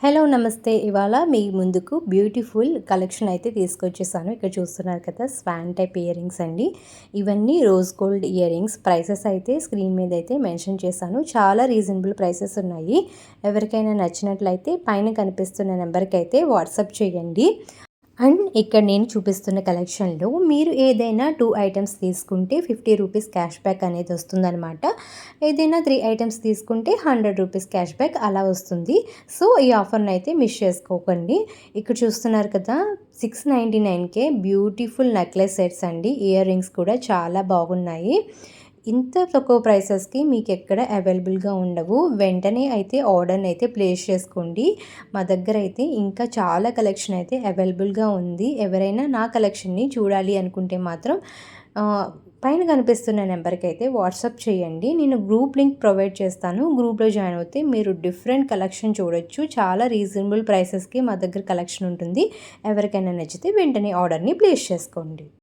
Hello నమస్తే. ఇవాళ మీ ముందుకు బ్యూటిఫుల్ కలెక్షన్ అయితే తీసుకొచ్చేసాను. ఇక్కడ చూస్తున్నారు కదా, స్వాన్ టైప్ ఇయర్ రింగ్స్ అండి. ఇవన్నీ rose gold ear rings. Prices అయితే స్క్రీన్ మీద అయితే మెన్షన్ చేశాను. చాలా రీజనబుల్ ప్రైసెస్ ఉన్నాయి. ఎవరికైనా నచ్చినట్లయితే పైన కనిపిస్తున్న నెంబర్కి అయితే వాట్సాప్ చేయండి. అండ్ ఇక్కడ నేను చూపిస్తున్న కలెక్షన్లో మీరు ఏదైనా 2 ఐటమ్స్ తీసుకుంటే 50 రూపీస్ క్యాష్ బ్యాక్ అనేది వస్తుందన్నమాట. ఏదైనా 3 ఐటమ్స్ తీసుకుంటే 100 రూపీస్ క్యాష్ బ్యాక్ అలా వస్తుంది. సో ఈ ఆఫర్ని అయితే మిస్ చేసుకోకండి. ఇక్కడ చూస్తున్నారు కదా, 699కే బ్యూటిఫుల్ నెక్లెస్ సెట్స్ అండి. ఇయర్ రింగ్స్ కూడా చాలా బాగున్నాయి. ఇంత తక్కువ ప్రైసెస్కి మీకు ఎక్కడ అవైలబుల్గా ఉండవు. వెంటనే అయితే ఆర్డర్ని అయితే ప్లేస్ చేసుకోండి. మా దగ్గర అయితే ఇంకా చాలా కలెక్షన్ అయితే అవైలబుల్గా ఉంది. ఎవరైనా నా కలెక్షన్ని చూడాలి అనుకుంటే మాత్రం పైన కనిపిస్తున్న నెంబర్కి అయితే వాట్సాప్ చేయండి. నేను గ్రూప్ లింక్ ప్రొవైడ్ చేస్తాను. గ్రూప్లో జాయిన్ అవుతే మీరు డిఫరెంట్ కలెక్షన్ చూడొచ్చు. చాలా రీజనబుల్ ప్రైసెస్కి మా దగ్గర కలెక్షన్ ఉంటుంది. ఎవరికైనా నచ్చితే వెంటనే ఆర్డర్ని ప్లేస్ చేసుకోండి.